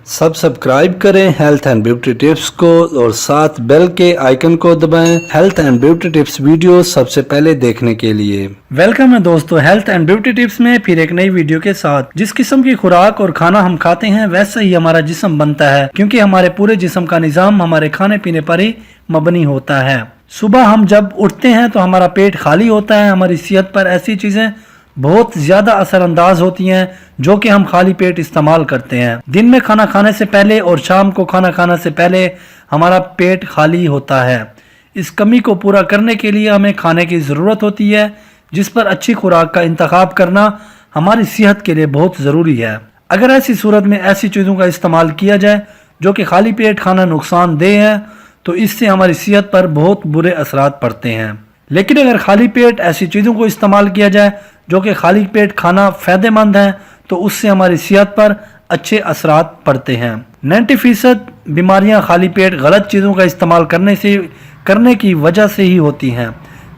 Subscribe करें health and beauty tips को और साथ बेल के आइकन को दबाएं health and beauty tips video सबसे पहले देखने के लिए। वेलकम है दोस्तों हेल्थ एंड ब्यूटी टिप्स में फिर एक नई वीडियो के साथ। जिस किस्म की खुराक और खाना हम खाते हैं वैसा ही हमारा जिस्म बनता है, क्योंकि हमारे पूरे जिस्म का निजाम हमारे खाने पीने पर ही मबनी होता है। सुबह हम जब उठते हैं तो हमारा पेट खाली होता है। हमारी सेहत पर ऐसी चीजें बहुत ज़्यादा असरअंदाज होती हैं जो कि हम खाली पेट इस्तेमाल करते हैं। दिन में खाना खाने से पहले और शाम को खाना खाने से पहले हमारा पेट खाली होता है। इस कमी को पूरा करने के लिए हमें खाने की ज़रूरत होती है, जिस पर अच्छी खुराक का इंतखाब करना हमारी सेहत के लिए बहुत ज़रूरी है। अगर ऐसी सूरत में ऐसी चीज़ों का इस्तेमाल किया जाए जो कि खाली पेट खाना नुकसानदेह है, तो इससे हमारी सेहत पर बहुत बुरे असरात पड़ते हैं। लेकिन अगर खाली पेट ऐसी चीज़ों को इस्तेमाल किया जाए जो कि खाली पेट खाना फ़ायदेमंद है, तो उससे हमारी सेहत पर अच्छे असरात पड़ते हैं। 90% बीमारियां खाली पेट गलत चीज़ों का इस्तेमाल करने की वजह से ही होती हैं।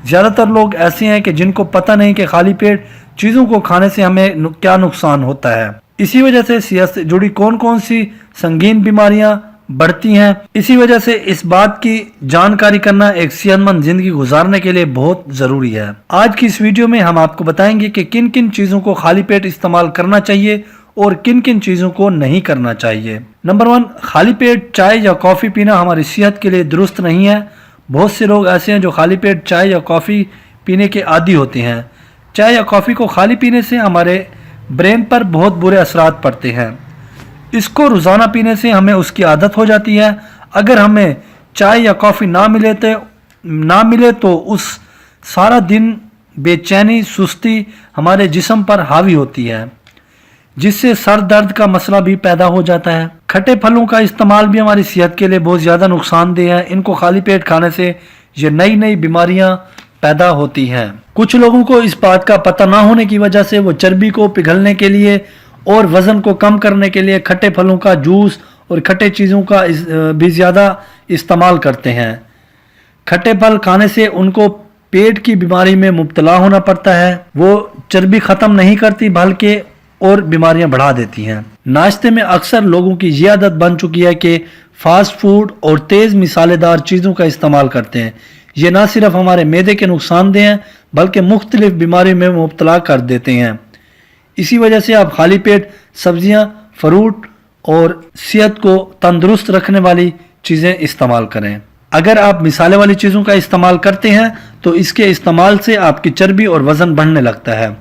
ज़्यादातर लोग ऐसे हैं कि जिनको पता नहीं कि खाली पेट चीज़ों को खाने से हमें क्या नुकसान होता है। इसी वजह से सेहत से जुड़ी कौन कौन सी संगीन बीमारियां बढ़ती हैं। इसी वजह से इस बात की जानकारी करना एक सेहतमंद जिंदगी गुजारने के लिए बहुत ज़रूरी है। आज की इस वीडियो में हम आपको बताएंगे कि किन किन चीज़ों को खाली पेट इस्तेमाल करना चाहिए और किन किन चीज़ों को नहीं करना चाहिए। नंबर 1, खाली पेट चाय या कॉफ़ी पीना हमारी सेहत के लिए दुरुस्त नहीं है। बहुत से लोग ऐसे हैं जो खाली पेट चाय या कॉफ़ी पीने के आदी होते हैं। चाय या कॉफ़ी को खाली पीने से हमारे ब्रेन पर बहुत बुरे असरात पड़ते हैं। इसको रोज़ाना पीने से हमें उसकी आदत हो जाती है। अगर हमें चाय या कॉफ़ी ना मिले तो उस सारा दिन बेचैनी सुस्ती हमारे जिस्म पर हावी होती है, जिससे सर दर्द का मसला भी पैदा हो जाता है। खट्टे फलों का इस्तेमाल भी हमारी सेहत के लिए बहुत ज़्यादा नुकसानदेह है। इनको खाली पेट खाने से ये नई नई बीमारियां पैदा होती हैं। कुछ लोगों को इस बात का पता ना होने की वजह से वो चर्बी को पिघलने के लिए और वज़न को कम करने के लिए खट्टे फलों का जूस और खट्टे चीज़ों का भी ज़्यादा इस्तेमाल करते हैं। खट्टे फल खाने से उनको पेट की बीमारी में मुब्तला होना पड़ता है। वो चर्बी ख़त्म नहीं करती बल्कि और बीमारियां बढ़ा देती हैं। नाश्ते में अक्सर लोगों की ये आदत बन चुकी है कि फास्ट फूड और तेज़ मिसालेदार चीज़ों का इस्तेमाल करते हैं। ये ना सिर्फ हमारे मैदे के नुकसानदेह हैं बल्कि मुख्तलिफ बीमारी में मुब्तला कर देते हैं। इसी वजह से आप खाली पेट सब्जियां, फ्रूट और सेहत को तंदुरुस्त रखने वाली चीज़ें इस्तेमाल करें। अगर आप मिसाले वाली चीज़ों का इस्तेमाल करते हैं तो इसके इस्तेमाल से आपकी चर्बी और वज़न बढ़ने लगता है।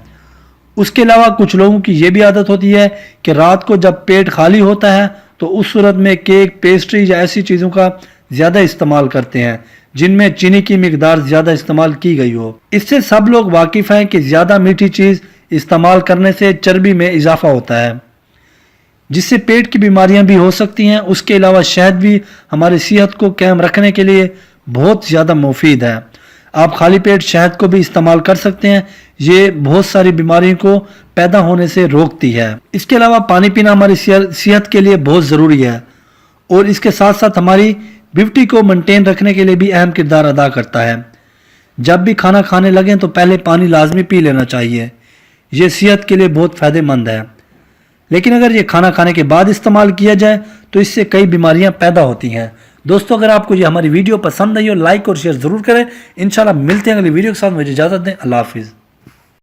उसके अलावा कुछ लोगों की ये भी आदत होती है कि रात को जब पेट खाली होता है तो उस सूरत में केक, पेस्ट्री या ऐसी चीज़ों का ज़्यादा इस्तेमाल करते हैं जिनमें चीनी की मिकदार ज़्यादा इस्तेमाल की गई हो। इससे सब लोग वाकिफ़ हैं कि ज़्यादा मीठी चीज़ इस्तेमाल करने से चर्बी में इजाफा होता है, जिससे पेट की बीमारियां भी हो सकती हैं। उसके अलावा शहद भी हमारी सेहत को कायम रखने के लिए बहुत ज़्यादा मुफीद है। आप खाली पेट शहद को भी इस्तेमाल कर सकते हैं। ये बहुत सारी बीमारियों को पैदा होने से रोकती है। इसके अलावा पानी पीना हमारी सेहत के लिए बहुत ज़रूरी है और इसके साथ साथ हमारी ब्यूटी को मेंटेन रखने के लिए भी अहम किरदार अदा करता है। जब भी खाना खाने लगें तो पहले पानी लाजमी पी लेना चाहिए। ये सेहत के लिए बहुत फ़ायदेमंद है। लेकिन अगर ये खाना खाने के बाद इस्तेमाल किया जाए तो इससे कई बीमारियां पैदा होती हैं। दोस्तों, अगर आपको ये हमारी वीडियो पसंद आई हो लाइक और शेयर ज़रूर करें। इंशाल्लाह मिलते हैं अगली वीडियो के साथ। मुझे इजाज़त दें। अल्लाह हाफिज़।